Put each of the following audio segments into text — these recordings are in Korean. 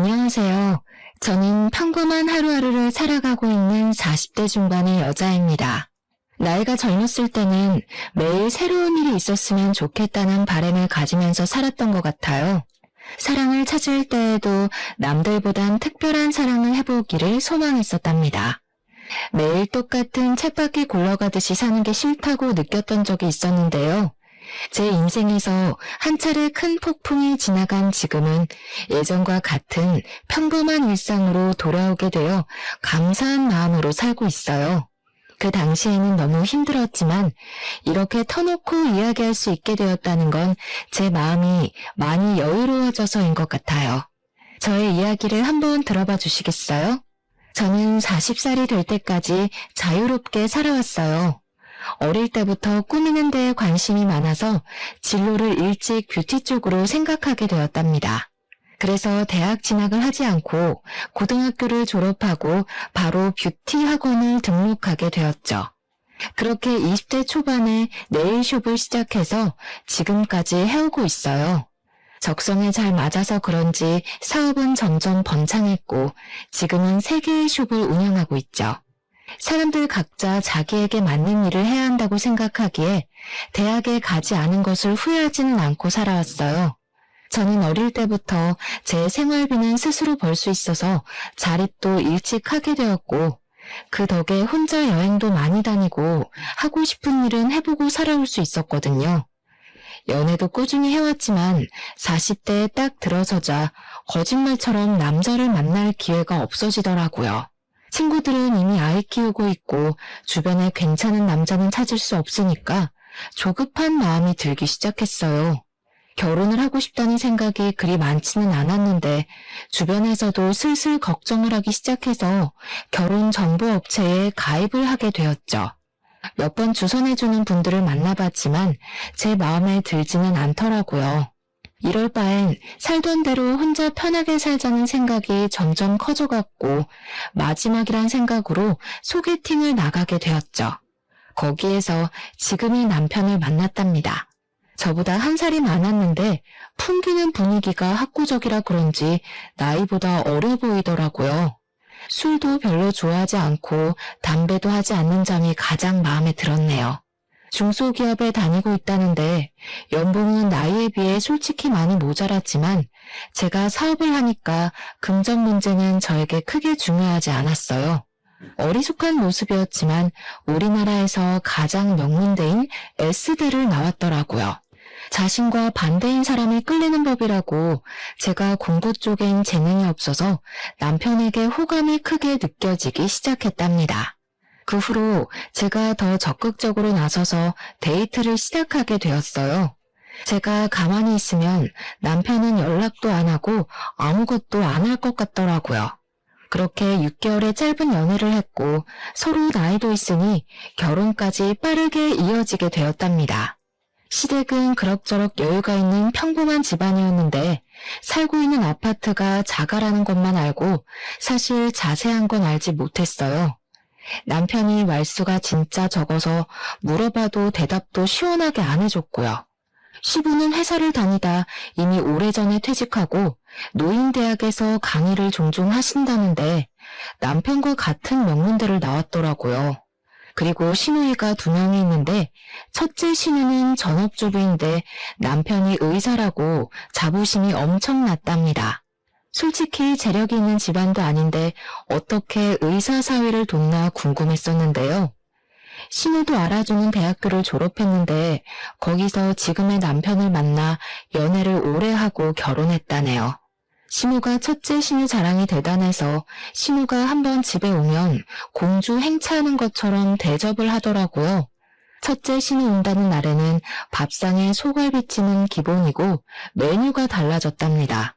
안녕하세요. 저는 평범한 하루하루를 살아가고 있는 40대 중반의 여자입니다. 나이가 젊었을 때는 매일 새로운 일이 있었으면 좋겠다는 바람을 가지면서 살았던 것 같아요. 사랑을 찾을 때에도 남들보단 특별한 사랑을 해보기를 소망했었답니다. 매일 똑같은 쳇바퀴 굴러가듯이 사는 게 싫다고 느꼈던 적이 있었는데요. 제 인생에서 한 차례 큰 폭풍이 지나간 지금은 예전과 같은 평범한 일상으로 돌아오게 되어 감사한 마음으로 살고 있어요. 그 당시에는 너무 힘들었지만 이렇게 터놓고 이야기할 수 있게 되었다는 건 제 마음이 많이 여유로워져서인 것 같아요. 저의 이야기를 한번 들어봐 주시겠어요? 저는 40살이 될 때까지 자유롭게 살아왔어요. 어릴 때부터 꾸미는 데에 관심이 많아서 진로를 일찍 뷰티 쪽으로 생각하게 되었답니다. 그래서 대학 진학을 하지 않고 고등학교를 졸업하고 바로 뷰티 학원을 등록하게 되었죠. 그렇게 20대 초반에 네일숍을 시작해서 지금까지 해오고 있어요. 적성에 잘 맞아서 그런지 사업은 점점 번창했고 지금은 3개의 숍을 운영하고 있죠. 사람들 각자 자기에게 맞는 일을 해야 한다고 생각하기에 대학에 가지 않은 것을 후회하지는 않고 살아왔어요. 저는 어릴 때부터 제 생활비는 스스로 벌 수 있어서 자립도 일찍 하게 되었고 그 덕에 혼자 여행도 많이 다니고 하고 싶은 일은 해보고 살아올 수 있었거든요. 연애도 꾸준히 해왔지만 40대에 딱 들어서자 거짓말처럼 남자를 만날 기회가 없어지더라고요. 친구들은 이미 아이 키우고 있고 주변에 괜찮은 남자는 찾을 수 없으니까 조급한 마음이 들기 시작했어요. 결혼을 하고 싶다는 생각이 그리 많지는 않았는데 주변에서도 슬슬 걱정을 하기 시작해서 결혼 정보 업체에 가입을 하게 되었죠. 몇 번 주선해주는 분들을 만나봤지만 제 마음에 들지는 않더라고요. 이럴 바엔 살던 대로 혼자 편하게 살자는 생각이 점점 커져갔고 마지막이란 생각으로 소개팅을 나가게 되었죠. 거기에서 지금의 남편을 만났답니다. 저보다 1살이 많았는데 풍기는 분위기가 학구적이라 그런지 나이보다 어려 보이더라고요. 술도 별로 좋아하지 않고 담배도 하지 않는 점이 가장 마음에 들었네요. 중소기업에 다니고 있다는데 연봉은 나이에 비해 솔직히 많이 모자랐지만 제가 사업을 하니까 금전 문제는 저에게 크게 중요하지 않았어요. 어리숙한 모습이었지만 우리나라에서 가장 명문대인 S대를 나왔더라고요. 자신과 반대인 사람이 끌리는 법이라고 제가 공부 쪽엔 재능이 없어서 남편에게 호감이 크게 느껴지기 시작했답니다. 그 후로 제가 더 적극적으로 나서서 데이트를 시작하게 되었어요. 제가 가만히 있으면 남편은 연락도 안 하고 아무것도 안 할 것 같더라고요. 그렇게 6개월의 짧은 연애를 했고 서로 나이도 있으니 결혼까지 빠르게 이어지게 되었답니다. 시댁은 그럭저럭 여유가 있는 평범한 집안이었는데 살고 있는 아파트가 자가라는 것만 알고 사실 자세한 건 알지 못했어요. 남편이 말수가 진짜 적어서 물어봐도 대답도 시원하게 안 해줬고요. 시부는 회사를 다니다 이미 오래전에 퇴직하고 노인대학에서 강의를 종종 하신다는데 남편과 같은 명문대를 나왔더라고요. 그리고 시누이가 2명이 있는데 첫째 시누는 전업주부인데 남편이 의사라고 자부심이 엄청났답니다. 솔직히 재력이 있는 집안도 아닌데 어떻게 의사 사위를 돕나 궁금했었는데요. 신우도 알아주는 대학교를 졸업했는데 거기서 지금의 남편을 만나 연애를 오래 하고 결혼했다네요. 신우가 첫째 신우 자랑이 대단해서 신우가 한번 집에 오면 공주 행차하는 것처럼 대접을 하더라고요. 첫째 신우 온다는 날에는 밥상에 소갈비찜은 기본이고 메뉴가 달라졌답니다.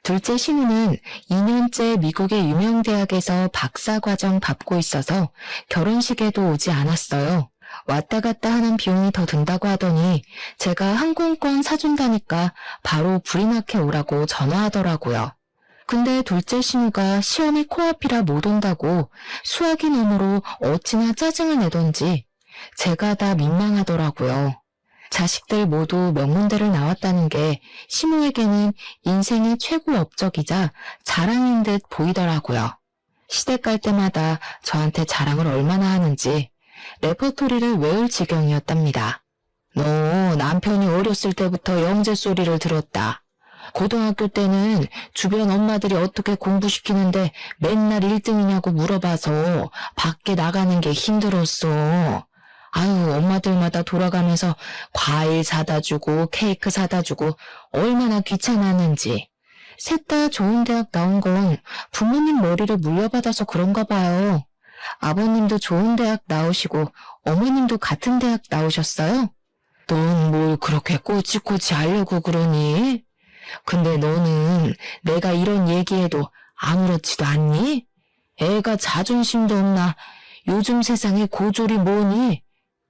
둘째 신우는 2년째 미국의 유명 대학에서 박사과정 밟고 있어서 결혼식에도 오지 않았어요. 왔다 갔다 하는 비용이 더 든다고 하더니 제가 항공권 사준다니까 바로 불이나게 오라고 전화하더라고요. 근데 둘째 신우가 시험이 코앞이라 못 온다고 수학이 너머로 어찌나 짜증을 내던지 제가 다 민망하더라고요. 자식들 모두 명문대를 나왔다는 게 시모에게는 인생의 최고 업적이자 자랑인 듯 보이더라고요. 시댁 갈 때마다 저한테 자랑을 얼마나 하는지 레퍼토리를 외울 지경이었답니다. 너 남편이 어렸을 때부터 영재 소리를 들었다. 고등학교 때는 주변 엄마들이 어떻게 공부시키는데 맨날 1등이냐고 물어봐서 밖에 나가는 게 힘들었어. 아유, 엄마들마다 돌아가면서 과일 사다 주고 케이크 사다 주고 얼마나 귀찮았는지. 셋 다 좋은 대학 나온 건 부모님 머리를 물려받아서 그런가 봐요. 아버님도 좋은 대학 나오시고 어머님도 같은 대학 나오셨어요? 넌 뭘 그렇게 꼬치꼬치 하려고 그러니? 근데 너는 내가 이런 얘기해도 아무렇지도 않니? 애가 자존심도 없나? 요즘 세상에 고졸이 뭐니?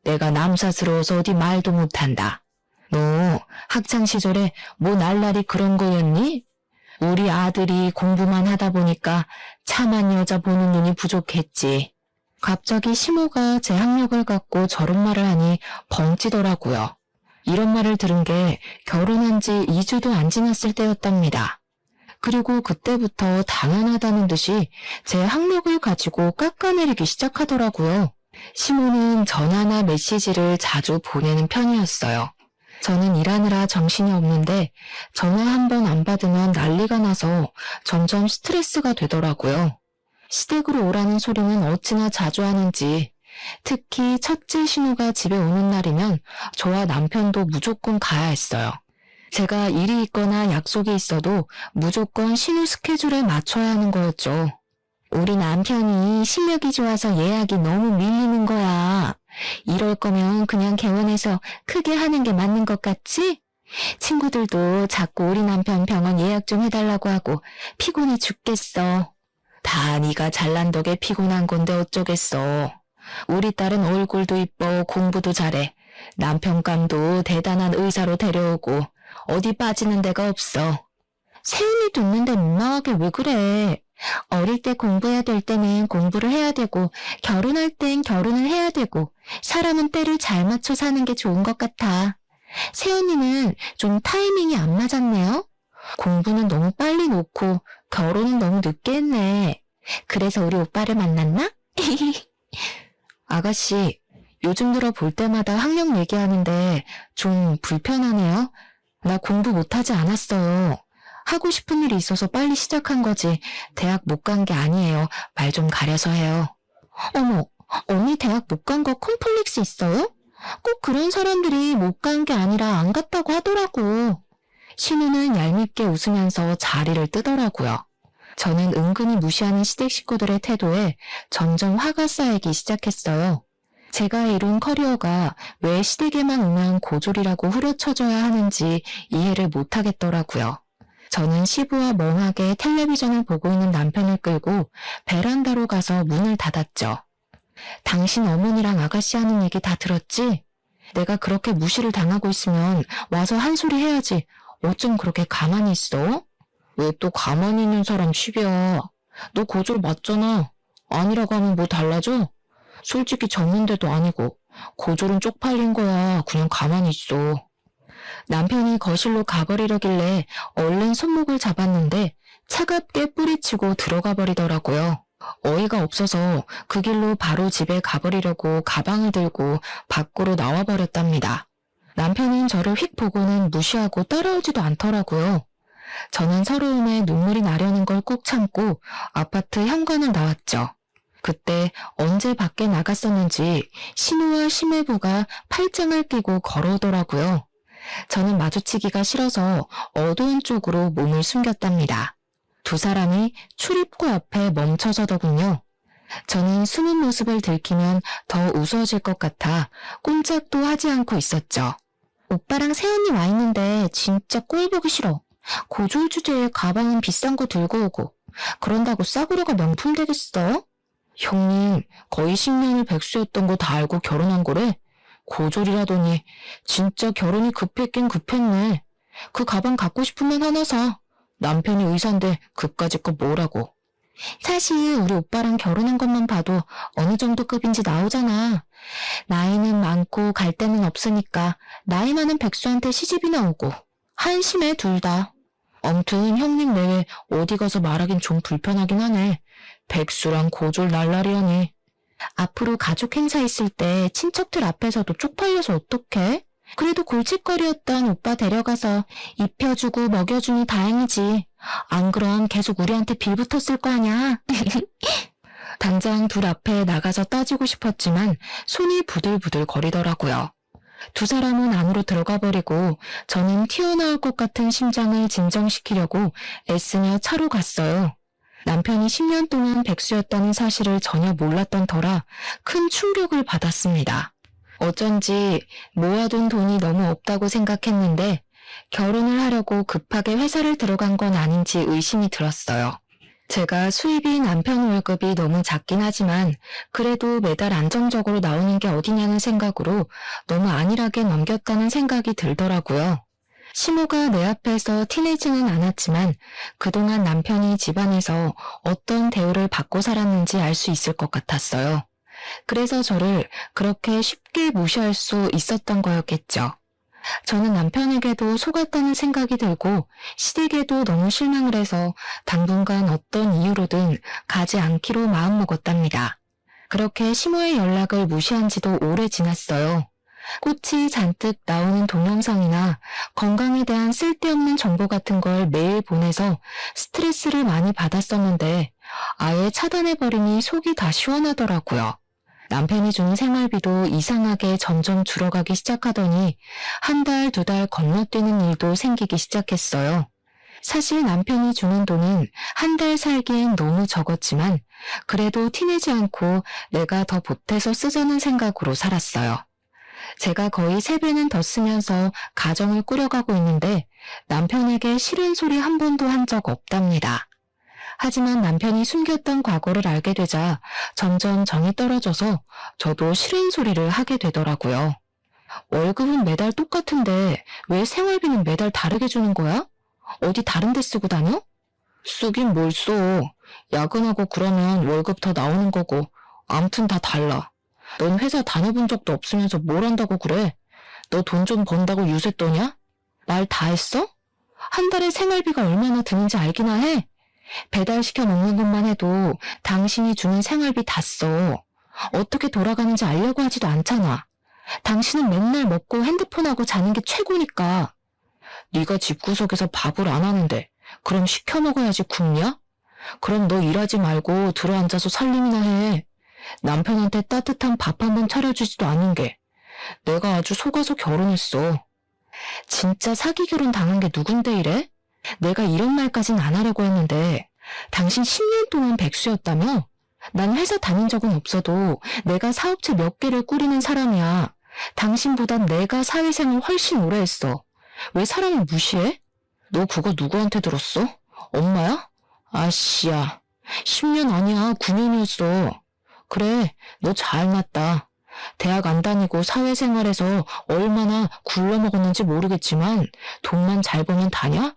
내가 남사스러워서 어디 말도 못한다. 너 학창시절에 뭐 날라리 그런 거였니? 우리 아들이 공부만 하다 보니까 참한 여자 보는 눈이 부족했지. 갑자기 시모가 제 학력을 갖고 저런 말을 하니 벙찌더라고요. 이런 말을 들은 게 결혼한 지 2주도 안 지났을 때였답니다. 그리고 그때부터 당연하다는 듯이 제 학력을 가지고 깎아내리기 시작하더라고요. 시모는 전화나 메시지를 자주 보내는 편이었어요. 저는 일하느라 정신이 없는데 전화 한 번 안 받으면 난리가 나서 점점 스트레스가 되더라고요. 시댁으로 오라는 소리는 어찌나 자주 하는지, 특히 첫째 신우가 집에 오는 날이면 저와 남편도 무조건 가야 했어요. 제가 일이 있거나 약속이 있어도 무조건 신우 스케줄에 맞춰야 하는 거였죠. 우리 남편이 실력이 좋아서 예약이 너무 밀리는 거야. 이럴 거면 그냥 개원해서 크게 하는 게 맞는 것 같지? 친구들도 자꾸 우리 남편 병원 예약 좀 해달라고 하고 피곤해 죽겠어. 다 네가 잘난 덕에 피곤한 건데 어쩌겠어. 우리 딸은 얼굴도 이뻐 공부도 잘해. 남편감도 대단한 의사로 데려오고 어디 빠지는 데가 없어. 세윤이도 있는데 민망하게 왜 그래? 어릴 때 공부해야 될 때는 공부를 해야 되고 결혼할 땐 결혼을 해야 되고 사람은 때를 잘 맞춰 사는 게 좋은 것 같아. 세연이는 좀 타이밍이 안 맞았네요. 공부는 너무 빨리 놓고 결혼은 너무 늦게 했네. 그래서 우리 오빠를 만났나? 아가씨, 요즘 들어 볼 때마다 학력 얘기하는데 좀 불편하네요. 나 공부 못하지 않았어요. 하고 싶은 일이 있어서 빨리 시작한 거지 대학 못 간 게 아니에요. 말 좀 가려서 해요. 어머, 언니 대학 못 간 거 콤플렉스 있어요? 꼭 그런 사람들이 못 간 게 아니라 안 갔다고 하더라고. 신우는 얄밉게 웃으면서 자리를 뜨더라고요. 저는 은근히 무시하는 시댁 식구들의 태도에 점점 화가 쌓이기 시작했어요. 제가 이룬 커리어가 왜 시댁에만 오면 고졸이라고 후려쳐줘야 하는지 이해를 못하겠더라고요. 저는 시부와 멍하게 텔레비전을 보고 있는 남편을 끌고 베란다로 가서 문을 닫았죠. 당신 어머니랑 아가씨 하는 얘기 다 들었지? 내가 그렇게 무시를 당하고 있으면 와서 한 소리 해야지. 어쩜 그렇게 가만히 있어? 왜 또 가만히 있는 사람 시비야? 너 고졸 맞잖아. 아니라고 하면 뭐 달라져? 솔직히 졌는데도 아니고 고졸은 쪽팔린 거야. 그냥 가만히 있어. 남편이 거실로 가버리려길래 얼른 손목을 잡았는데 차갑게 뿌리치고 들어가 버리더라고요. 어이가 없어서 그 길로 바로 집에 가버리려고 가방을 들고 밖으로 나와버렸답니다. 남편은 저를 휙 보고는 무시하고 따라오지도 않더라고요. 저는 서러움에 눈물이 나려는 걸 꾹 참고 아파트 현관을 나왔죠. 그때 언제 밖에 나갔었는지 신우와 심해부가 팔짱을 끼고 걸어오더라고요. 저는 마주치기가 싫어서 어두운 쪽으로 몸을 숨겼답니다. 두 사람이 출입구 앞에 멈춰서더군요. 저는 숨은 모습을 들키면 더 우스워질 것 같아 꼼짝도 하지 않고 있었죠. 오빠랑 세연이 와 있는데 진짜 꼴 보기 싫어. 고졸 주제에 가방은 비싼 거 들고 오고 그런다고 싸구려가 명품 되겠어? 형님 거의 10년을 백수였던 거 다 알고 결혼한 거래? 고졸이라더니 진짜 결혼이 급했긴 급했네. 그 가방 갖고 싶으면 하나 사. 남편이 의사인데 그까짓 거 뭐라고. 사실 우리 오빠랑 결혼한 것만 봐도 어느 정도 급인지 나오잖아. 나이는 많고 갈 데는 없으니까 나이 많은 백수한테 시집이나 오고 한심해 둘 다. 아무튼 형님 내외 어디 가서 말하긴 좀 불편하긴 하네. 백수랑 고졸 날라리하니. 앞으로 가족 행사 있을 때 친척들 앞에서도 쪽팔려서 어떡해? 그래도 골칫거리였던 오빠 데려가서 입혀주고 먹여주니 다행이지. 안 그럼 계속 우리한테 빌붙었을 거 아냐? 당장 둘 앞에 나가서 따지고 싶었지만 손이 부들부들 거리더라고요. 두 사람은 안으로 들어가 버리고 저는 튀어나올 것 같은 심장을 진정시키려고 애쓰며 차로 갔어요. 남편이 10년 동안 백수였다는 사실을 전혀 몰랐던 터라 큰 충격을 받았습니다. 어쩐지 모아둔 돈이 너무 없다고 생각했는데 결혼을 하려고 급하게 회사를 들어간 건 아닌지 의심이 들었어요. 제가 수입이 남편 월급이 너무 작긴 하지만 그래도 매달 안정적으로 나오는 게 어디냐는 생각으로 너무 안일하게 넘겼다는 생각이 들더라고요. 시모가 내 앞에서 티내지는 않았지만 그동안 남편이 집안에서 어떤 대우를 받고 살았는지 알 수 있을 것 같았어요. 그래서 저를 그렇게 쉽게 무시할 수 있었던 거였겠죠. 저는 남편에게도 속았다는 생각이 들고 시댁에도 너무 실망을 해서 당분간 어떤 이유로든 가지 않기로 마음먹었답니다. 그렇게 시모의 연락을 무시한 지도 오래 지났어요. 꽃이 잔뜩 나오는 동영상이나 건강에 대한 쓸데없는 정보 같은 걸 매일 보내서 스트레스를 많이 받았었는데 아예 차단해버리니 속이 다 시원하더라고요. 남편이 주는 생활비도 이상하게 점점 줄어가기 시작하더니 한 달, 두 달 건너뛰는 일도 생기기 시작했어요. 사실 남편이 주는 돈은 한 달 살기엔 너무 적었지만 그래도 티내지 않고 내가 더 보태서 쓰자는 생각으로 살았어요. 제가 거의 3배는 더 쓰면서 가정을 꾸려가고 있는데 남편에게 싫은 소리 한 번도 한 적 없답니다. 하지만 남편이 숨겼던 과거를 알게 되자 점점 정이 떨어져서 저도 싫은 소리를 하게 되더라고요. 월급은 매달 똑같은데 왜 생활비는 매달 다르게 주는 거야? 어디 다른 데 쓰고 다녀? 쓰긴 뭘 써. 야근하고 그러면 월급 더 나오는 거고 암튼 다 달라. 넌 회사 다녀본 적도 없으면서 뭘 한다고 그래? 너 돈 좀 번다고 유세 떠냐? 말 다 했어? 한 달에 생활비가 얼마나 드는지 알기나 해? 배달시켜 먹는 것만 해도 당신이 주는 생활비 다 써. 어떻게 돌아가는지 알려고 하지도 않잖아. 당신은 맨날 먹고 핸드폰하고 자는 게 최고니까. 네가 집구석에서 밥을 안 하는데 그럼 시켜 먹어야지 굶냐? 그럼 너 일하지 말고 들어앉아서 살림이나 해. 남편한테 따뜻한 밥 한 번 차려주지도 않은 게 내가 아주 속아서 결혼했어. 진짜 사기 결혼 당한 게 누군데 이래? 내가 이런 말까진 안 하려고 했는데 당신 10년 동안 백수였다며? 난 회사 다닌 적은 없어도 내가 사업체 몇 개를 꾸리는 사람이야. 당신보단 내가 사회생활 훨씬 오래 했어. 왜 사람을 무시해? 너 그거 누구한테 들었어? 엄마야? 아씨야. 10년 아니야. 9년이었어. 그래, 너 잘났다. 대학 안 다니고 사회생활에서 얼마나 굴러먹었는지 모르겠지만 돈만 잘 벌면 다냐?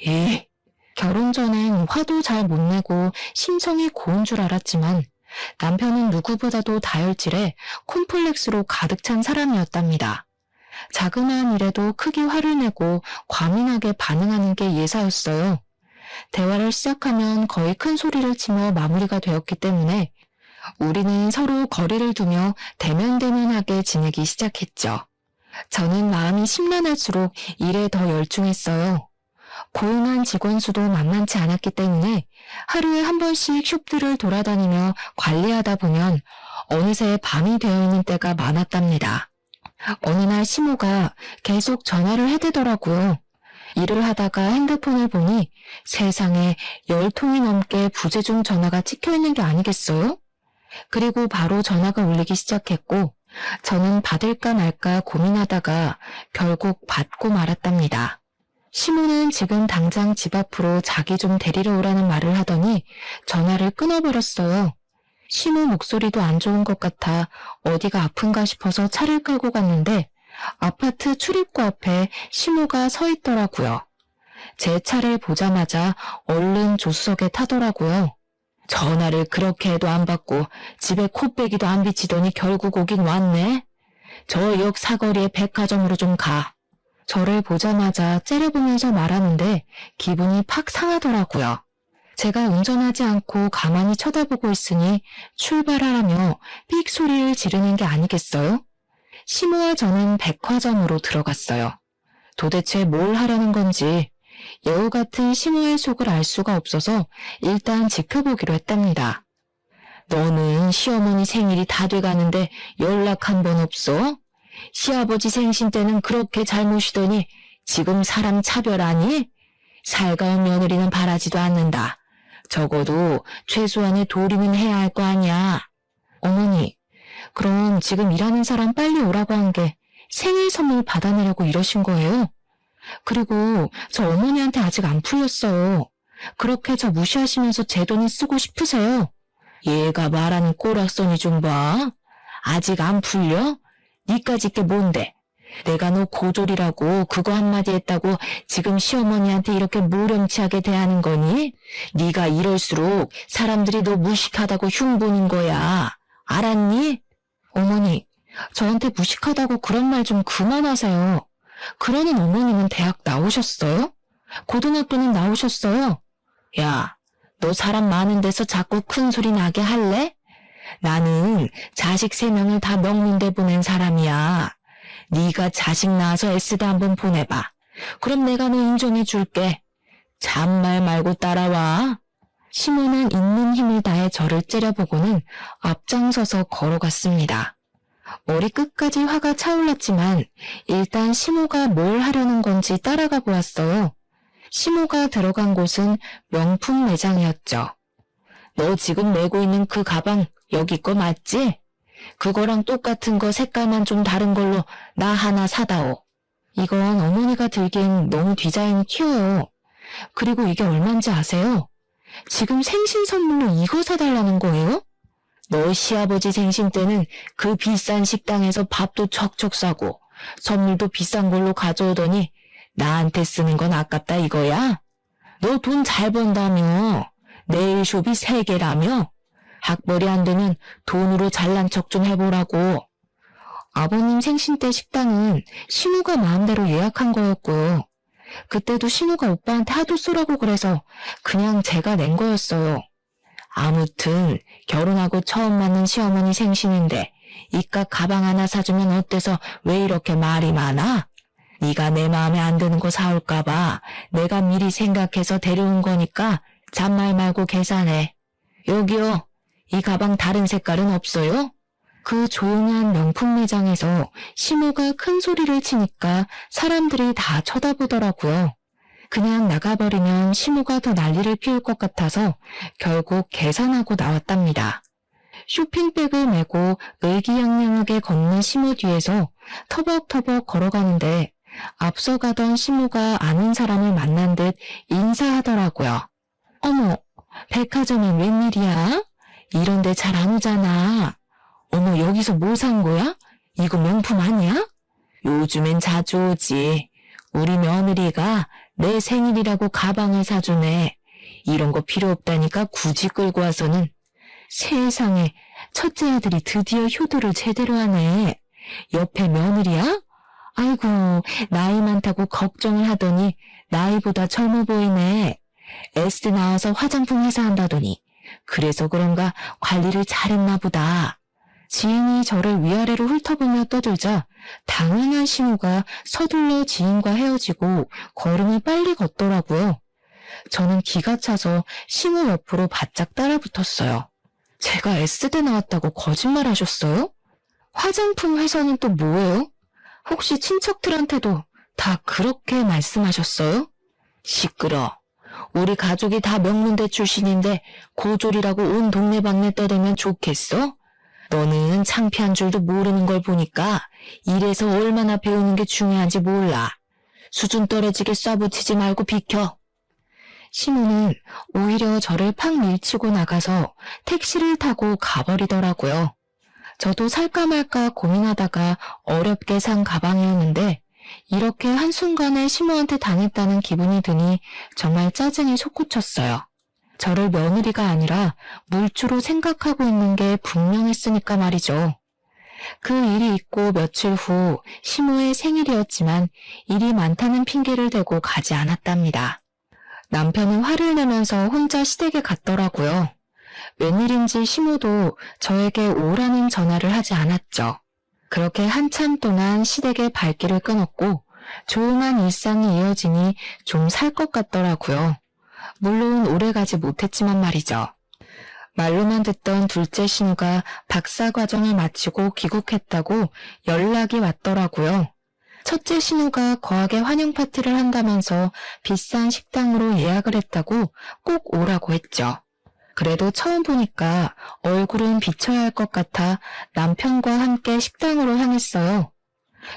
예. 결혼 전엔 화도 잘 못 내고 심성이 고운 줄 알았지만 남편은 누구보다도 다혈질에 콤플렉스로 가득 찬 사람이었답니다. 자그마한 일에도 크게 화를 내고 과민하게 반응하는 게 예사였어요. 대화를 시작하면 거의 큰 소리를 치며 마무리가 되었기 때문에 우리는 서로 거리를 두며 대면대면하게 지내기 시작했죠. 저는 마음이 심란할수록 일에 더 열중했어요. 고용한 직원 수도 만만치 않았기 때문에 하루에 한 번씩 숍들을 돌아다니며 관리하다 보면 어느새 밤이 되어 있는 때가 많았답니다. 어느 날 시모가 계속 전화를 해대더라고요. 일을 하다가 핸드폰을 보니 세상에 10통이 넘게 부재중 전화가 찍혀있는 게 아니겠어요? 그리고 바로 전화가 울리기 시작했고 저는 받을까 말까 고민하다가 결국 받고 말았답니다. 시모는 지금 당장 집 앞으로 자기 좀 데리러 오라는 말을 하더니 전화를 끊어버렸어요. 시모 목소리도 안 좋은 것 같아 어디가 아픈가 싶어서 차를 끌고 갔는데 아파트 출입구 앞에 시모가 서 있더라고요. 제 차를 보자마자 얼른 조수석에 타더라고요. 전화를 그렇게 해도 안 받고 집에 코빼기도 안 비치더니 결국 오긴 왔네. 저 역 사거리의 백화점으로 좀 가. 저를 보자마자 째려보면서 말하는데 기분이 팍 상하더라고요. 제가 운전하지 않고 가만히 쳐다보고 있으니 출발하라며 삑 소리를 지르는 게 아니겠어요? 시모와 저는 백화점으로 들어갔어요. 도대체 뭘 하려는 건지 여우 같은 시모의 속을 알 수가 없어서 일단 지켜보기로 했답니다. 너는 시어머니 생일이 다 돼가는데 연락 한 번 없어? 시아버지 생신 때는 그렇게 잘 모시더니 지금 사람 차별하니? 살가운 며느리는 바라지도 않는다. 적어도 최소한의 도리는 해야 할 거 아니야. 어머니, 그럼 지금 일하는 사람 빨리 오라고 한 게 생일 선물 받아내려고 이러신 거예요? 그리고 저 어머니한테 아직 안 풀렸어요. 그렇게 저 무시하시면서 제 돈을 쓰고 싶으세요? 얘가 말하는 꼬락서니 좀 봐. 아직 안 풀려? 니까짓 게 뭔데? 내가 너 고졸이라고 그거 한마디 했다고 지금 시어머니한테 이렇게 무렴치하게 대하는 거니? 네가 이럴수록 사람들이 너 무식하다고 흉보는 거야. 알았니? 어머니, 저한테 무식하다고 그런 말 좀 그만하세요. 그러는 어머니는 대학 나오셨어요? 고등학교는 나오셨어요? 야, 너 사람 많은 데서 자꾸 큰 소리 나게 할래? 나는 자식 3명을 다 명문대 보낸 사람이야. 네가 자식 낳아서 S대 한번 보내봐. 그럼 내가 너 인정해 줄게. 잔말 말고 따라와. 시모는 있는 힘을 다해 저를 째려보고는 앞장서서 걸어갔습니다. 머리 끝까지 화가 차올랐지만 일단 시모가 뭘 하려는 건지 따라가 보았어요. 시모가 들어간 곳은 명품 매장이었죠. 너 지금 메고 있는 그 가방 여기 거 맞지? 그거랑 똑같은 거 색깔만 좀 다른 걸로 나 하나 사다오. 이건 어머니가 들기엔 너무 디자인이 튀어요. 그리고 이게 얼만지 아세요? 지금 생신 선물로 이거 사달라는 거예요? 너 시아버지 생신 때는 그 비싼 식당에서 밥도 척척 사고 선물도 비싼 걸로 가져오더니 나한테 쓰는 건 아깝다 이거야? 너 돈 잘 번다며? 네일숍이 3개라며? 학벌이 안 되면 돈으로 잘난 척 좀 해보라고. 아버님 생신 때 식당은 신우가 마음대로 예약한 거였고요. 그때도 신우가 오빠한테 하도 쏘라고 그래서 그냥 제가 낸 거였어요. 아무튼 결혼하고 처음 만난 시어머니 생신인데 이깟 가방 하나 사주면 어때서 왜 이렇게 말이 많아? 네가 내 마음에 안 드는 거 사올까 봐 내가 미리 생각해서 데려온 거니까 잔말 말고 계산해. 여기요. 이 가방 다른 색깔은 없어요? 그 조용한 명품 매장에서 시모가 큰 소리를 치니까 사람들이 다 쳐다보더라고요. 그냥 나가버리면 시모가 더 난리를 피울 것 같아서 결국 계산하고 나왔답니다. 쇼핑백을 메고 의기양양하게 걷는 시모 뒤에서 터벅터벅 걸어가는데 앞서 가던 시모가 아는 사람을 만난 듯 인사하더라고요. 어머, 백화점엔 웬일이야? 이런데 잘 안 오잖아. 어머, 여기서 뭐 산 거야? 이거 명품 아니야? 요즘엔 자주 오지. 우리 며느리가 내 생일이라고 가방을 사주네. 이런 거 필요 없다니까 굳이 끌고 와서는. 세상에, 첫째 아들이 드디어 효도를 제대로 하네. 옆에 며느리야? 아이고, 나이 많다고 걱정을 하더니 나이보다 젊어 보이네. S대 나와서 화장품 회사 한다더니 그래서 그런가 관리를 잘했나 보다. 지인이 저를 위아래로 훑어보며 떠들자 당황한 신우가 서둘러 지인과 헤어지고 걸음을 빨리 걷더라고요. 저는 기가 차서 신우 옆으로 바짝 따라붙었어요. 제가 S대 나왔다고 거짓말 하셨어요? 화장품 회사는 또 뭐예요? 혹시 친척들한테도 다 그렇게 말씀하셨어요? 시끄러. 우리 가족이 다 명문대 출신인데 고졸이라고 온 동네방네 떠들면 좋겠어? 너는 창피한 줄도 모르는 걸 보니까 이래서 얼마나 배우는 게 중요한지 몰라. 수준 떨어지게 쏴붙이지 말고 비켜. 신우는 오히려 저를 팍 밀치고 나가서 택시를 타고 가버리더라고요. 저도 살까 말까 고민하다가 어렵게 산 가방이었는데 이렇게 한순간에 시모한테 당했다는 기분이 드니 정말 짜증이 솟구쳤어요. 저를 며느리가 아니라 물주로 생각하고 있는 게 분명했으니까 말이죠. 그 일이 있고 며칠 후 시모의 생일이었지만 일이 많다는 핑계를 대고 가지 않았답니다. 남편은 화를 내면서 혼자 시댁에 갔더라고요. 웬일인지 시모도 저에게 오라는 전화를 하지 않았죠. 그렇게 한참 동안 시댁의 발길을 끊었고 조용한 일상이 이어지니 좀 살 것 같더라고요. 물론 오래가지 못했지만 말이죠. 말로만 듣던 둘째 신우가 박사 과정을 마치고 귀국했다고 연락이 왔더라고요. 첫째 신우가 거하게 환영 파티를 한다면서 비싼 식당으로 예약을 했다고 꼭 오라고 했죠. 그래도 처음 보니까 얼굴은 비춰야 할 것 같아 남편과 함께 식당으로 향했어요.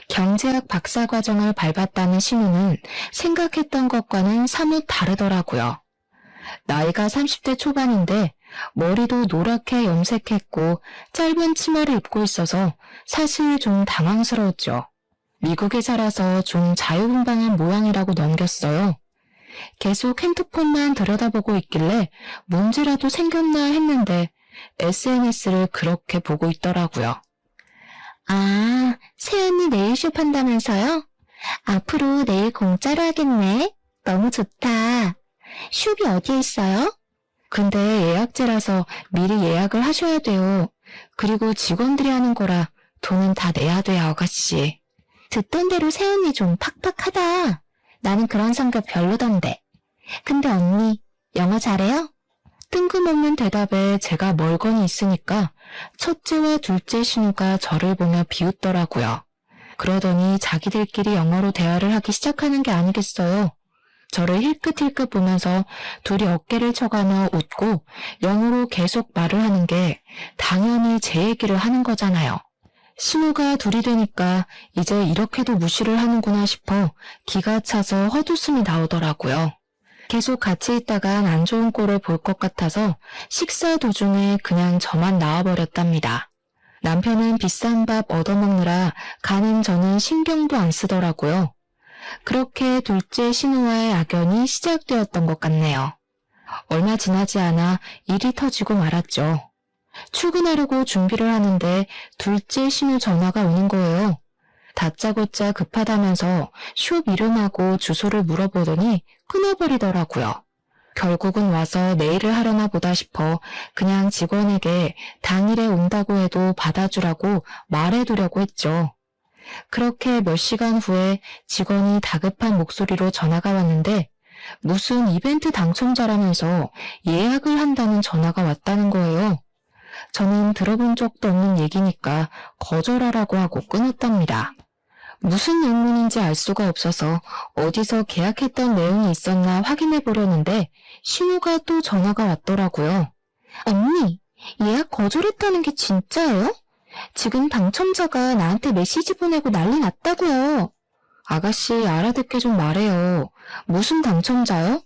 경제학 박사 과정을 밟았다는 신우는 생각했던 것과는 사뭇 다르더라고요. 나이가 30대 초반인데 머리도 노랗게 염색했고 짧은 치마를 입고 있어서 사실 좀 당황스러웠죠. 미국에 살아서 좀 자유분방한 모양이라고 넘겼어요. 계속 핸드폰만 들여다보고 있길래 문제라도 생겼나 했는데 SNS를 그렇게 보고 있더라고요. 아, 새언니 네일숍 한다면서요? 앞으로 네일 공짜로 하겠네. 너무 좋다. 숍이 어디에 있어요? 근데 예약제라서 미리 예약을 하셔야 돼요. 그리고 직원들이 하는 거라 돈은 다 내야 돼요, 아가씨. 듣던 대로 새언니 좀 팍팍하다. 나는 그런 성격 별로던데. 근데 언니, 영어 잘해요? 뜬금없는 대답에 제가 멀거니 있으니까 첫째와 둘째 신우가 저를 보며 비웃더라고요. 그러더니 자기들끼리 영어로 대화를 하기 시작하는 게 아니겠어요. 저를 힐끗힐끗 보면서 둘이 어깨를 쳐가며 웃고 영어로 계속 말을 하는 게 당연히 제 얘기를 하는 거잖아요. 신우가 둘이 되니까 이제 이렇게도 무시를 하는구나 싶어 기가 차서 헛웃음이 나오더라고요. 계속 같이 있다간 안 좋은 꼴을 볼 것 같아서 식사 도중에 그냥 저만 나와버렸답니다. 남편은 비싼 밥 얻어먹느라 가는 저는 신경도 안 쓰더라고요. 그렇게 둘째 신우와의 악연이 시작되었던 것 같네요. 얼마 지나지 않아 일이 터지고 말았죠. 출근하려고 준비를 하는데 둘째 신우 전화가 오는 거예요. 다짜고짜 급하다면서 숍 이름하고 주소를 물어보더니 끊어버리더라고요. 결국은 와서 내일을 하려나 보다 싶어 그냥 직원에게 당일에 온다고 해도 받아주라고 말해두려고 했죠. 그렇게 몇 시간 후에 직원이 다급한 목소리로 전화가 왔는데 무슨 이벤트 당첨자라면서 예약을 한다는 전화가 왔다는 거예요. 저는 들어본 적도 없는 얘기니까 거절하라고 하고 끊었답니다. 무슨 영문인지 알 수가 없어서 어디서 계약했던 내용이 있었나 확인해 보려는데 신우가 또 전화가 왔더라고요. 언니, 예약 거절했다는 게 진짜예요? 지금 당첨자가 나한테 메시지 보내고 난리 났다고요. 아가씨 알아듣게 좀 말해요. 무슨 당첨자요?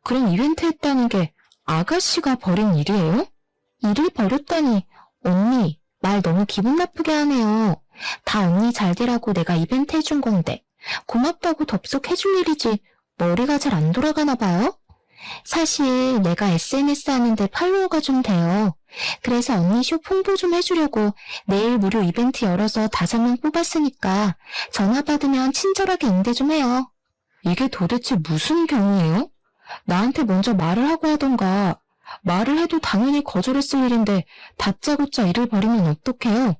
그럼 이벤트 했다는 게 아가씨가 벌인 일이에요? 일을 벌였다니 언니 말 너무 기분 나쁘게 하네요. 다 언니 잘 되라고 내가 이벤트 해준 건데 고맙다고 덥석 해줄 일이지 머리가 잘 안 돌아가나 봐요? 사실 내가 SNS 하는데 팔로워가 좀 돼요. 그래서 언니 숍 홍보 좀 해주려고 내일 무료 이벤트 열어서 5명 뽑았으니까 전화 받으면 친절하게 응대 좀 해요. 이게 도대체 무슨 경우예요? 나한테 먼저 말을 하고 하던가. 말을 해도 당연히 거절했을 일인데 다짜고짜 일을 벌이면 어떡해요?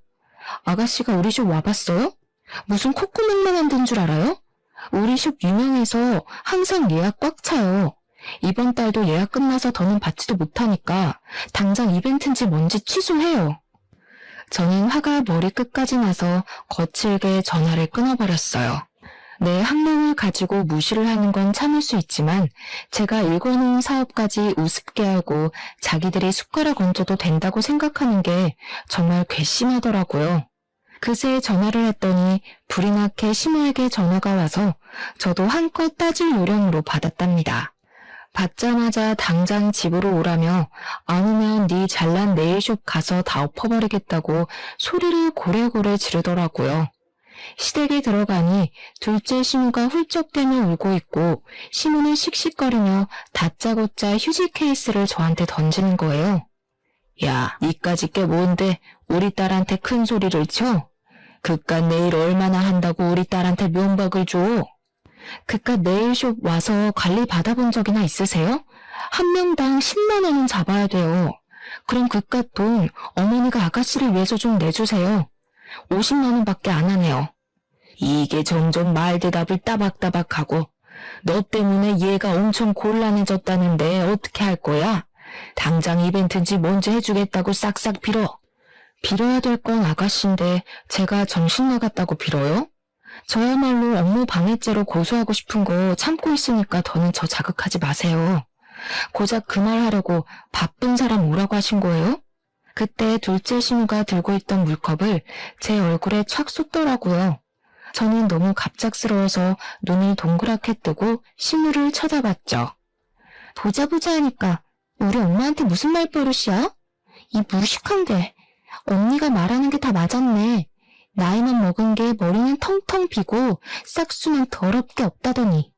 아가씨가 우리 숍 와봤어요? 무슨 콧구멍만 만든 줄 알아요? 우리 숍 유명해서 항상 예약 꽉 차요. 이번 달도 예약 끝나서 더는 받지도 못하니까 당장 이벤트인지 뭔지 취소해요. 저는 화가 머리끝까지 나서 거칠게 전화를 끊어버렸어요. 내 학력을 가지고 무시를 하는 건 참을 수 있지만 제가 일궈놓은 사업까지 우습게 하고 자기들이 숟가락 얹어도 된다고 생각하는 게 정말 괘씸하더라고요. 그새 전화를 했더니 불이 나게 시모에게 전화가 와서 저도 한껏 따질 요령으로 받았답니다. 받자마자 당장 집으로 오라며 안 오면 네 잘난 네일숍 가서 다 엎어버리겠다고 소리를 고래고래 지르더라고요. 시댁에 들어가니 둘째 신우가 훌쩍대며 울고 있고 신우는 씩씩거리며 다짜고짜 휴지 케이스를 저한테 던지는 거예요. 야, 니까짓 게 뭔데 우리 딸한테 큰 소리를 쳐? 그깟 내일 얼마나 한다고 우리 딸한테 면박을 줘? 그깟 네일숍 와서 관리 받아본 적이나 있으세요? 한 명당 10만 원은 잡아야 돼요. 그럼 그깟 돈 어머니가 아가씨를 위해서 좀 내주세요. 50만 원밖에 안 하네요. 이게 점점 말 대답을 따박따박하고 너 때문에 얘가 엄청 곤란해졌다는데 어떻게 할 거야? 당장 이벤트인지 뭔지 해주겠다고 싹싹 빌어. 빌어야 될 건 아가씨인데 제가 정신 나갔다고 빌어요? 저야말로 업무 방해죄로 고소하고 싶은 거 참고 있으니까 더는 저 자극하지 마세요. 고작 그 말 하려고 바쁜 사람 오라고 하신 거예요? 그때 둘째 신우가 들고 있던 물컵을 제 얼굴에 촥 쏟더라고요. 저는 너무 갑작스러워서 눈을 동그랗게 뜨고 신우를 쳐다봤죠. 보자 하니까 우리 엄마한테 무슨 말버릇이야? 이 무식한 게. 언니가 말하는 게 다 맞았네. 나이만 먹은 게 머리는 텅텅 비고 싹수는 더럽게 없다더니.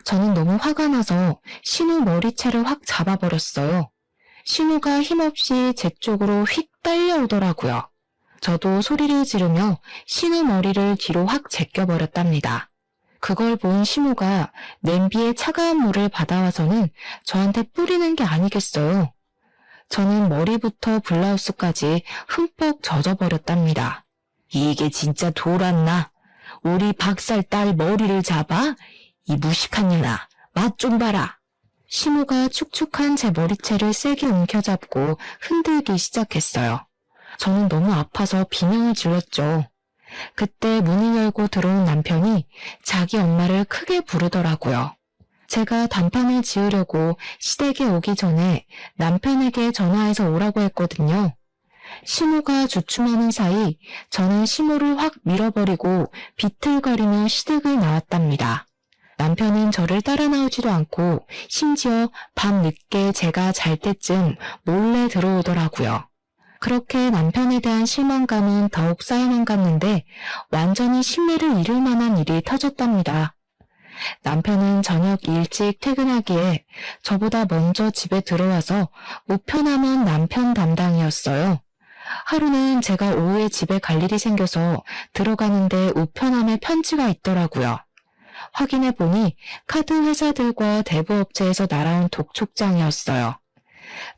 저는 너무 화가 나서 신우 머리채를 확 잡아버렸어요. 신우가 힘없이 제 쪽으로 휙 딸려오더라고요. 저도 소리를 지르며 신우 머리를 뒤로 확 제껴버렸답니다. 그걸 본 신우가 냄비에 차가운 물을 받아와서는 저한테 뿌리는 게 아니겠어요. 저는 머리부터 블라우스까지 흠뻑 젖어버렸답니다. 이게 진짜 돌았나? 우리 박살 딸 머리를 잡아? 이 무식한 년아, 맛 좀 봐라. 신우가 축축한 제 머리채를 세게 움켜잡고 흔들기 시작했어요. 저는 너무 아파서 비명을 질렀죠. 그때 문을 열고 들어온 남편이 자기 엄마를 크게 부르더라고요. 제가 단판을 지으려고 시댁에 오기 전에 남편에게 전화해서 오라고 했거든요. 신우가 주춤하는 사이 저는 신우를 확 밀어버리고 비틀거리며 시댁을 나왔답니다. 남편은 저를 따라 나오지도 않고 심지어 밤 늦게 제가 잘 때쯤 몰래 들어오더라고요. 그렇게 남편에 대한 실망감은 더욱 쌓여만 갔는데 완전히 신뢰를 잃을 만한 일이 터졌답니다. 남편은 저녁 일찍 퇴근하기에 저보다 먼저 집에 들어와서 우편함은 남편 담당이었어요. 하루는 제가 오후에 집에 갈 일이 생겨서 들어가는데 우편함에 편지가 있더라고요. 확인해보니 카드 회사들과 대부업체에서 날아온 독촉장이었어요.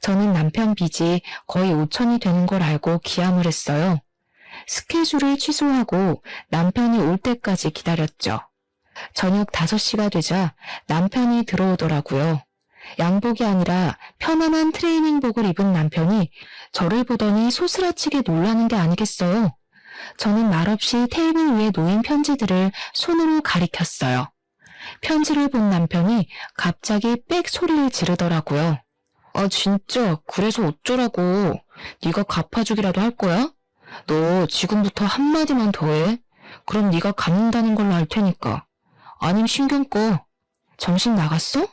저는 남편 빚이 거의 5천이 되는 걸 알고 기함을 했어요. 스케줄을 취소하고 남편이 올 때까지 기다렸죠. 저녁 5시가 되자 남편이 들어오더라고요. 양복이 아니라 편안한 트레이닝복을 입은 남편이 저를 보더니 소스라치게 놀라는 게 아니겠어요. 저는 말없이 테이블 위에 놓인 편지들을 손으로 가리켰어요. 편지를 본 남편이 갑자기 빽 소리를 지르더라고요. 아 진짜 그래서 어쩌라고. 네가 갚아주기라도 할 거야? 너 지금부터 한마디만 더 해. 그럼 네가 갚는다는 걸로 알 테니까. 아님 신경 꺼. 정신 나갔어?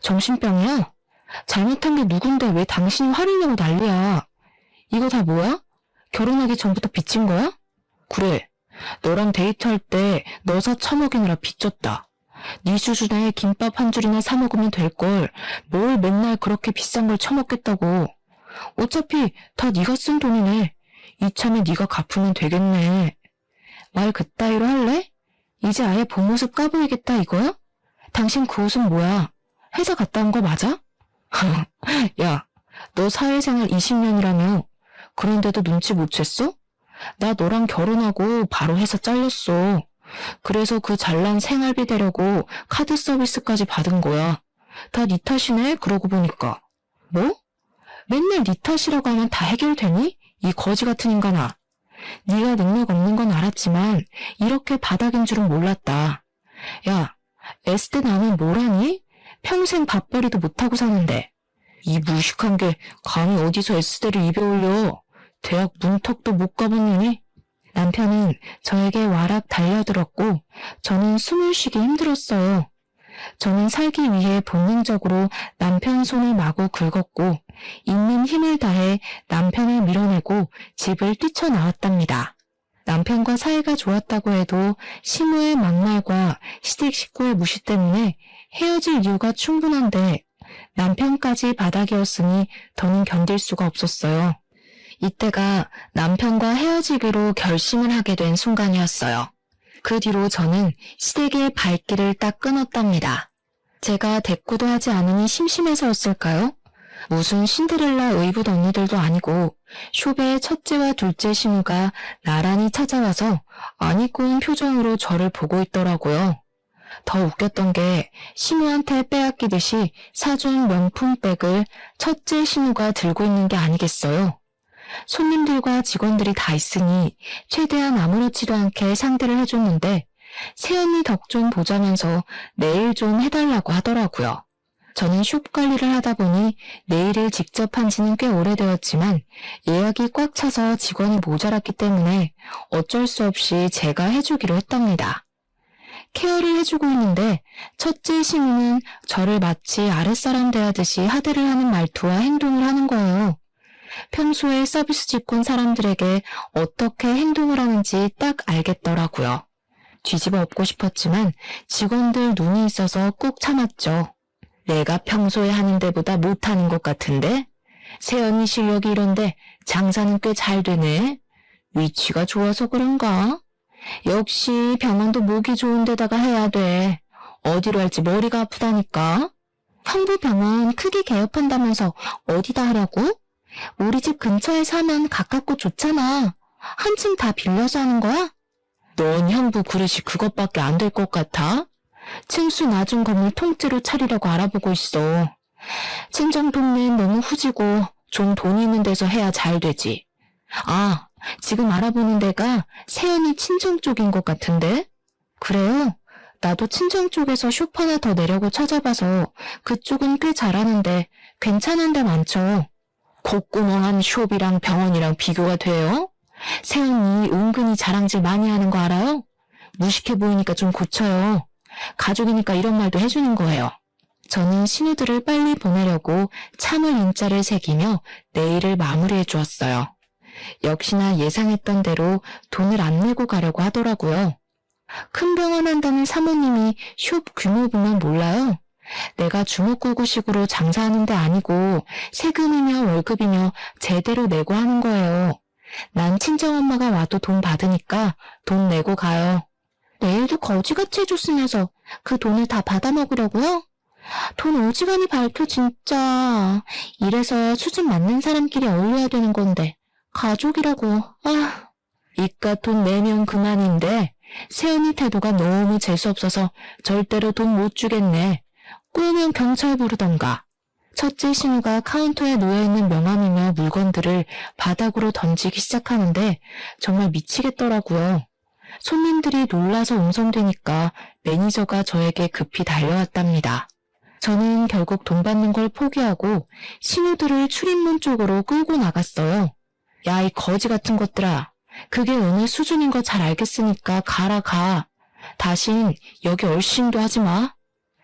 정신병이야? 잘못한 게 누군데 왜 당신이 화를 내고 난리야. 이거 다 뭐야? 결혼하기 전부터 빚진 거야? 그래. 너랑 데이트할 때 너 사 처먹이느라 빚졌다. 네 수준에 김밥 한 줄이나 사 먹으면 될걸 뭘 맨날 그렇게 비싼 걸 처먹겠다고. 어차피 다 네가 쓴 돈이네. 이참에 네가 갚으면 되겠네. 말 그따위로 할래? 이제 아예 본 모습 까보이겠다 이거야? 당신 그 옷은 뭐야? 회사 갔다 온 거 맞아? 야, 너 사회생활 20년이라며. 그런데도 눈치 못 챘어? 나 너랑 결혼하고 바로 회사 잘렸어. 그래서 그 잘난 생활비 대려고 카드 서비스까지 받은 거야. 다 네 탓이네, 그러고 보니까. 뭐? 맨날 네 탓이라고 하면 다 해결되니? 이 거지 같은 인간아. 네가 능력 없는 건 알았지만 이렇게 바닥인 줄은 몰랐다. 야, S대 나는 뭘 하니? 평생 밥벌이도 못하고 사는데. 이 무식한 게 감히 어디서 S대를 입에 올려. 대학 문턱도 못 가본 년이? 남편은 저에게 와락 달려들었고 저는 숨을 쉬기 힘들었어요. 저는 살기 위해 본능적으로 남편 손을 마구 긁었고 있는 힘을 다해 남편을 밀어내고 집을 뛰쳐나왔답니다. 남편과 사이가 좋았다고 해도 시무의 막말과 시댁 식구의 무시 때문에 헤어질 이유가 충분한데 남편까지 바닥이었으니 더는 견딜 수가 없었어요. 이때가 남편과 헤어지기로 결심을 하게 된 순간이었어요. 그 뒤로 저는 시댁의 발길을 딱 끊었답니다. 제가 대꾸도 하지 않으니 심심해서였을까요? 무슨 신데렐라 의붓 언니들도 아니고 숍의 첫째와 둘째 신우가 나란히 찾아와서 안 입고 온 표정으로 저를 보고 있더라고요. 더 웃겼던 게 신우한테 빼앗기듯이 사준 명품백을 첫째 신우가 들고 있는 게 아니겠어요. 손님들과 직원들이 다 있으니 최대한 아무렇지도 않게 상대를 해줬는데 새언니 덕 좀 보자면서 네일 좀 해달라고 하더라고요. 저는 숍 관리를 하다 보니 네일을 직접 한 지는 꽤 오래되었지만 예약이 꽉 차서 직원이 모자랐기 때문에 어쩔 수 없이 제가 해주기로 했답니다. 케어를 해주고 있는데 첫째 신우는 저를 마치 아랫사람 대하듯이 하대를 하는 말투와 행동을 하는 거예요. 평소에 서비스 직군 사람들에게 어떻게 행동을 하는지 딱 알겠더라고요. 뒤집어 엎고 싶었지만 직원들 눈이 있어서 꾹 참았죠. 내가 평소에 하는 데보다 못하는 것 같은데? 새언니 실력이 이런데 장사는 꽤 잘 되네. 위치가 좋아서 그런가? 역시 병원도 목이 좋은 데다가 해야 돼. 어디로 할지 머리가 아프다니까. 형부 병원 크게 개업한다면서 어디다 하라고? 우리 집 근처에서 하면 가깝고 좋잖아. 한층 다 빌려서 하는 거야? 넌 형부 그릇이 그것밖에 안 될 것 같아? 층수 낮은 건물 통째로 차리려고 알아보고 있어. 친정 동네는 너무 후지고 좀 돈 있는 데서 해야 잘 되지. 아, 지금 알아보는 데가 새언니 친정 쪽인 것 같은데? 그래요? 나도 친정 쪽에서 숍 하나 더 내려고 찾아봐서 그쪽은 꽤 잘하는데 괜찮은 데 많죠. 콧구멍한 숍이랑 병원이랑 비교가 돼요? 새언니 은근히 자랑질 많이 하는 거 알아요? 무식해 보이니까 좀 고쳐요. 가족이니까 이런 말도 해주는 거예요. 저는 신우들을 빨리 보내려고 참을 인자를 새기며 내일을 마무리해 주었어요. 역시나 예상했던 대로 돈을 안 내고 가려고 하더라고요. 큰 병원 한다는 사모님이 숍 규모 보면 몰라요. 내가 주먹구구식으로 장사하는 데 아니고 세금이며 월급이며 제대로 내고 하는 거예요. 난 친정엄마가 와도 돈 받으니까 돈 내고 가요. 내일도 거지같이 해줬으면서 그 돈을 다 받아먹으려고요? 돈 어지간히 밝혀 진짜. 이래서 수준 맞는 사람끼리 어울려야 되는 건데 가족이라고. 아, 이깟 돈 내면 그만인데 새언니 태도가 너무 재수없어서 절대로 돈 못 주겠네. 꾸면 경찰 부르던가. 첫째 신우가 카운터에 놓여있는 명함이며 물건들을 바닥으로 던지기 시작하는데 정말 미치겠더라고요. 손님들이 놀라서 웅성대니까 매니저가 저에게 급히 달려왔답니다. 저는 결국 돈 받는 걸 포기하고 신우들을 출입문 쪽으로 끌고 나갔어요. 야, 이 거지 같은 것들아. 그게 어느 수준인 거 잘 알겠으니까 가라 가. 다신 여기 얼씬도 하지 마.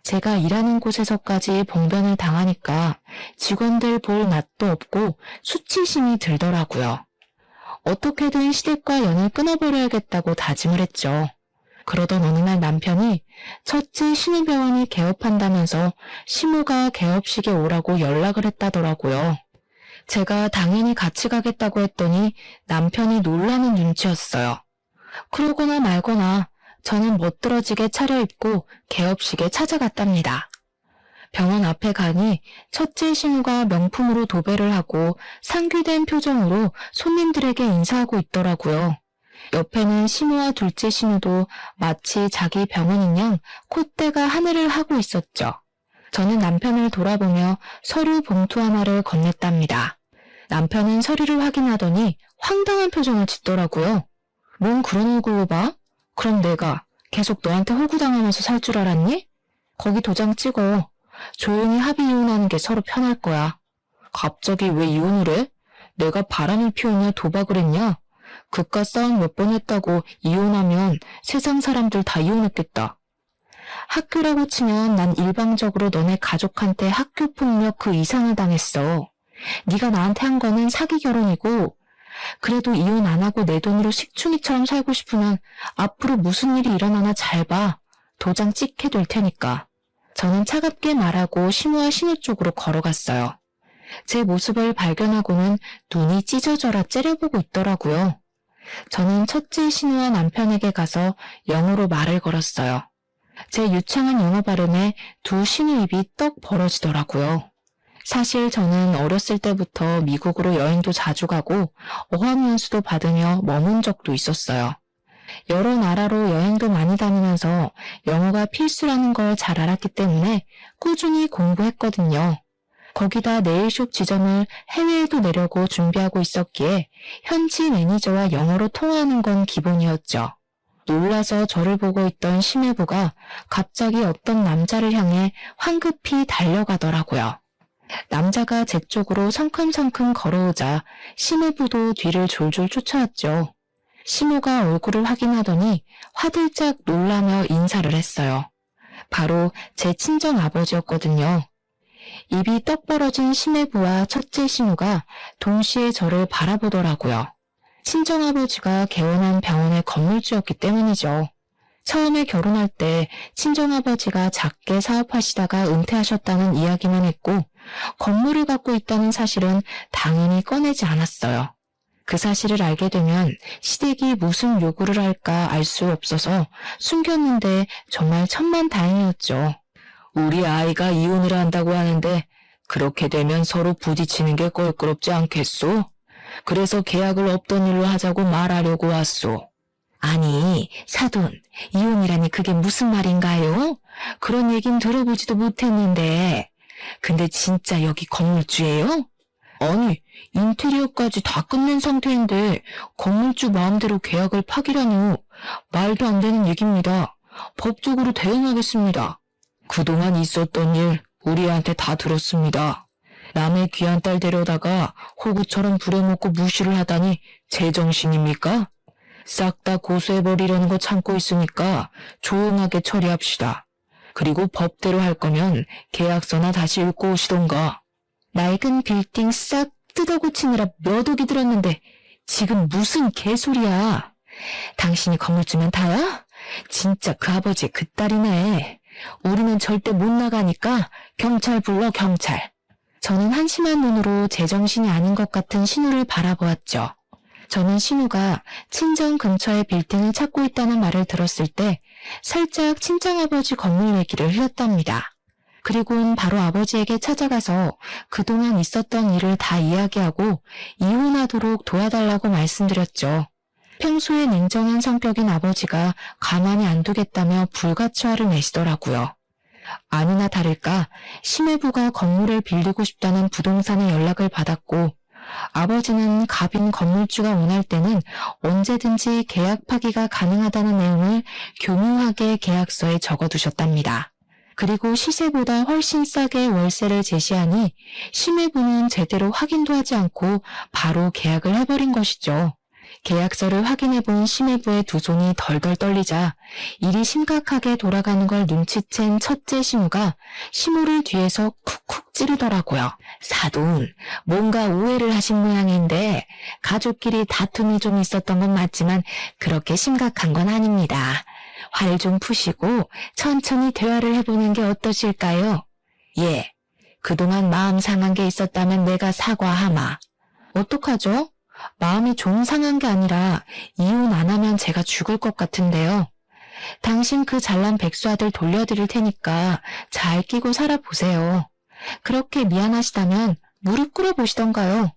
제가 일하는 곳에서까지 봉변을 당하니까 직원들 볼 낯도 없고 수치심이 들더라고요. 어떻게든 시댁과 연을 끊어버려야겠다고 다짐을 했죠. 그러던 어느 날 남편이 첫째 신우병원이 개업한다면서 시모가 개업식에 오라고 연락을 했다더라고요. 제가 당연히 같이 가겠다고 했더니 남편이 놀라는 눈치였어요. 그러거나 말거나 저는 멋들어지게 차려입고 개업식에 찾아갔답니다. 병원 앞에 가니 첫째 신우가 명품으로 도배를 하고 상규된 표정으로 손님들에게 인사하고 있더라고요. 옆에는 신우와 둘째 신우도 마치 자기 병원인 양 콧대가 하늘을 하고 있었죠. 저는 남편을 돌아보며 서류 봉투 하나를 건넸답니다. 남편은 서류를 확인하더니 황당한 표정을 짓더라고요. 뭔 그런 얼굴로 봐? 그럼 내가 계속 너한테 호구당하면서 살 줄 알았니? 거기 도장 찍어. 조용히 합의 이혼하는 게 서로 편할 거야. 갑자기 왜 이혼을 해? 내가 바람을 피우냐 도박을 했냐? 그깟 싸움 몇 번 했다고 이혼하면 세상 사람들 다 이혼했겠다. 학교라고 치면 난 일방적으로 너네 가족한테 학교 폭력 그 이상을 당했어. 네가 나한테 한 거는 사기 결혼이고 그래도 이혼 안 하고 내 돈으로 식충이처럼 살고 싶으면 앞으로 무슨 일이 일어나나 잘 봐. 도장 찍게 될 테니까. 저는 차갑게 말하고 심우와 신우 쪽으로 걸어갔어요. 제 모습을 발견하고는 눈이 찢어져라 째려보고 있더라고요. 저는 첫째 신우와 남편에게 가서 영어로 말을 걸었어요. 제 유창한 영어 발음에 두 신우 입이 떡 벌어지더라고요. 사실 저는 어렸을 때부터 미국으로 여행도 자주 가고 어학연수도 받으며 머문 적도 있었어요. 여러 나라로 여행도 많이 다니면서 영어가 필수라는 걸 잘 알았기 때문에 꾸준히 공부했거든요. 거기다 네일숍 지점을 해외에도 내려고 준비하고 있었기에 현지 매니저와 영어로 통화하는 건 기본이었죠. 놀라서 저를 보고 있던 심해부가 갑자기 어떤 남자를 향해 황급히 달려가더라고요. 남자가 제 쪽으로 성큼성큼 걸어오자 심해부도 뒤를 졸졸 쫓아왔죠. 심호가 얼굴을 확인하더니 화들짝 놀라며 인사를 했어요. 바로 제 친정아버지였거든요. 입이 떡 벌어진 심해부와 첫째 심호가 동시에 저를 바라보더라고요. 친정아버지가 개원한 병원의 건물주였기 때문이죠. 처음에 결혼할 때 친정아버지가 작게 사업하시다가 은퇴하셨다는 이야기만 했고 건물을 갖고 있다는 사실은 당연히 꺼내지 않았어요. 그 사실을 알게 되면 시댁이 무슨 요구를 할까 알 수 없어서 숨겼는데 정말 천만다행이었죠. 우리 아이가 이혼을 한다고 하는데 그렇게 되면 서로 부딪히는 게 껄끄럽지 않겠소? 그래서 계약을 없던 일로 하자고 말하려고 왔소. 아니, 사돈, 이혼이라니 그게 무슨 말인가요? 그런 얘긴 들어보지도 못했는데. 근데 진짜 여기 건물주예요? 아니, 인테리어까지 다 끝낸 상태인데 건물주 마음대로 계약을 파기라뇨. 말도 안 되는 얘기입니다. 법적으로 대응하겠습니다. 그동안 있었던 일 우리한테 다 들었습니다. 남의 귀한 딸 데려다가 호구처럼 부려먹고 무시를 하다니 제정신입니까? 싹 다 고소해버리려는 거 참고 있으니까 조용하게 처리합시다. 그리고 법대로 할 거면 계약서나 다시 읽고 오시던가. 낡은 빌딩 싹 뜯어고치느라 몇 억이 들었는데 지금 무슨 개소리야. 당신이 건물주면 다야? 진짜 그 아버지 그 딸이네. 우리는 절대 못 나가니까 경찰 불러 경찰. 저는 한심한 눈으로 제정신이 아닌 것 같은 신우를 바라보았죠. 저는 신우가 친정 근처에 빌딩을 찾고 있다는 말을 들었을 때 살짝 친정아버지 건물 얘기를 흘렸답니다. 그리고는 바로 아버지에게 찾아가서 그동안 있었던 일을 다 이야기하고 이혼하도록 도와달라고 말씀드렸죠. 평소에 냉정한 성격인 아버지가 가만히 안 두겠다며 불같이 화를 내시더라고요. 아니나 다를까 심해부가 건물을 빌리고 싶다는 부동산에 연락을 받았고 아버지는 갑인 건물주가 원할 때는 언제든지 계약 파기가 가능하다는 내용을 교묘하게 계약서에 적어두셨답니다. 그리고 시세보다 훨씬 싸게 월세를 제시하니 심해부는 제대로 확인도 하지 않고 바로 계약을 해버린 것이죠. 계약서를 확인해본 심해부의 두 손이 덜덜 떨리자 일이 심각하게 돌아가는 걸 눈치챈 첫째 심우가 심우를 뒤에서 쿡쿡 찌르더라고요. 사돈, 뭔가 오해를 하신 모양인데 가족끼리 다툼이 좀 있었던 건 맞지만 그렇게 심각한 건 아닙니다. 화를 좀 푸시고 천천히 대화를 해보는 게 어떠실까요? 예, 그동안 마음 상한 게 있었다면 내가 사과하마. 어떡하죠? 마음이 좀 상한 게 아니라 이혼 안 하면 제가 죽을 것 같은데요. 당신 그 잘난 백수 아들 돌려드릴 테니까 잘 끼고 살아보세요. 그렇게 미안하시다면 무릎 꿇어보시던가요.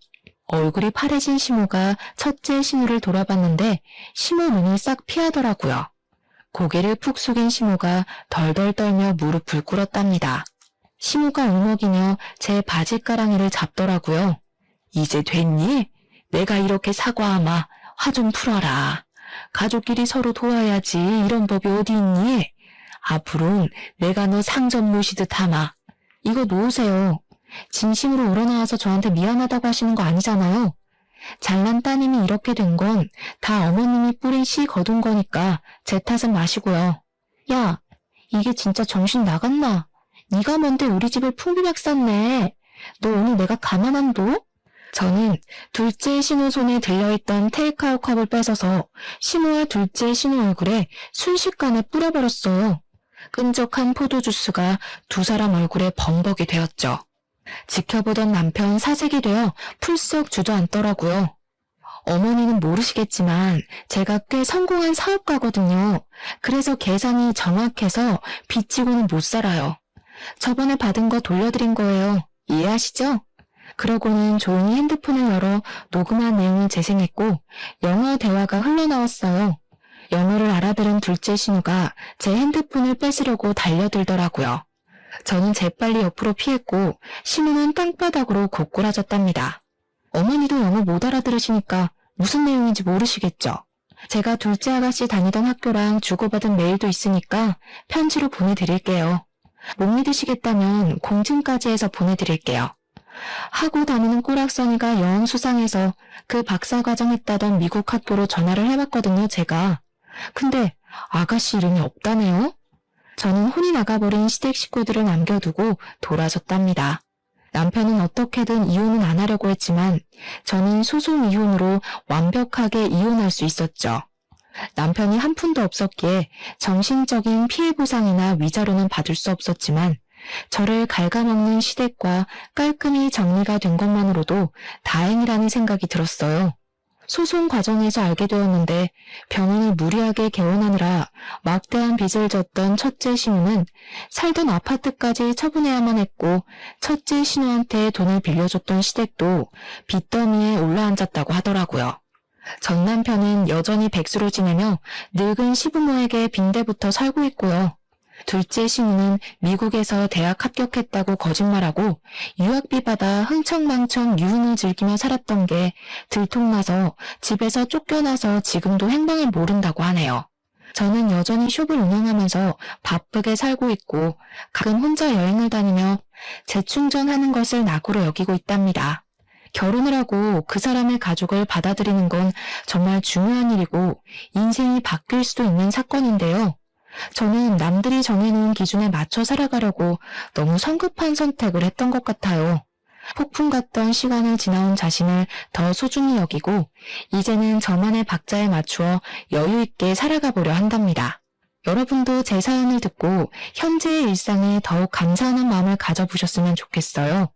얼굴이 파래진 심우가 첫째 심우를 돌아봤는데 심우 눈을 싹 피하더라고요. 고개를 푹 숙인 심우가 덜덜 떨며 무릎을 꿇었답니다. 심우가 울먹이며 제 바지가랑이를 잡더라고요. 이제 됐니? 내가 이렇게 사과하마. 화 좀 풀어라. 가족끼리 서로 도와야지. 이런 법이 어디 있니? 앞으로는 내가 너 상점 모시듯 하마. 이거 놓으세요. 진심으로 우러나와서 저한테 미안하다고 하시는 거 아니잖아요. 잘난 따님이 이렇게 된 건 다 어머님이 뿌린 씨 거둔 거니까 제 탓은 마시고요. 야, 이게 진짜 정신 나갔나? 네가 뭔데 우리 집을 풍비박 쌌네. 너 오늘 내가 가만 안 둬? 저는 둘째 신우 손에 들려있던 테이크아웃 컵을 뺏어서 신우와 둘째 신우 얼굴에 순식간에 뿌려버렸어요. 끈적한 포도주스가 두 사람 얼굴에 범벅이 되었죠. 지켜보던 남편 사색이 되어 풀썩 주저앉더라고요. 어머니는 모르시겠지만 제가 꽤 성공한 사업가거든요. 그래서 계산이 정확해서 빚지고는 못 살아요. 저번에 받은 거 돌려드린 거예요. 이해하시죠? 그러고는 조용히 핸드폰을 열어 녹음한 내용을 재생했고 영어 대화가 흘러나왔어요. 영어를 알아들은 둘째 신우가 제 핸드폰을 뺏으려고 달려들더라고요. 저는 재빨리 옆으로 피했고 신우는 땅바닥으로 고꾸라졌답니다. 어머니도 영어 못 알아들으시니까 무슨 내용인지 모르시겠죠? 제가 둘째 아가씨 다니던 학교랑 주고받은 메일도 있으니까 편지로 보내드릴게요. 못 믿으시겠다면 공증까지 해서 보내드릴게요. 하고 다니는 꼬락서니가 영 수상해서 그 박사과정 했다던 미국 학교로 전화를 해봤거든요, 제가. 근데 아가씨 이름이 없다네요? 저는 혼이 나가버린 시댁 식구들을 남겨두고 돌아섰답니다. 남편은 어떻게든 이혼은 안 하려고 했지만 저는 소송 이혼으로 완벽하게 이혼할 수 있었죠. 남편이 한 푼도 없었기에 정신적인 피해 보상이나 위자료는 받을 수 없었지만 저를 갉아먹는 시댁과 깔끔히 정리가 된 것만으로도 다행이라는 생각이 들었어요. 소송 과정에서 알게 되었는데 병원을 무리하게 개원하느라 막대한 빚을 졌던 첫째 신우는 살던 아파트까지 처분해야만 했고 첫째 신우한테 돈을 빌려줬던 시댁도 빚더미에 올라앉았다고 하더라고요. 전 남편은 여전히 백수로 지내며 늙은 시부모에게 빈대부터 살고 있고요. 둘째 신우는 미국에서 대학 합격했다고 거짓말하고 유학비 받아 흥청망청 유흥을 즐기며 살았던 게 들통나서 집에서 쫓겨나서 지금도 행방을 모른다고 하네요. 저는 여전히 숍을 운영하면서 바쁘게 살고 있고 가끔 혼자 여행을 다니며 재충전하는 것을 낙오로 여기고 있답니다. 결혼을 하고 그 사람의 가족을 받아들이는 건 정말 중요한 일이고 인생이 바뀔 수도 있는 사건인데요. 저는 남들이 정해놓은 기준에 맞춰 살아가려고 너무 성급한 선택을 했던 것 같아요. 폭풍 같던 시간을 지나온 자신을 더 소중히 여기고 이제는 저만의 박자에 맞추어 여유 있게 살아가 보려 한답니다. 여러분도 제 사연을 듣고 현재의 일상에 더욱 감사하는 마음을 가져보셨으면 좋겠어요.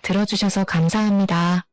들어주셔서 감사합니다.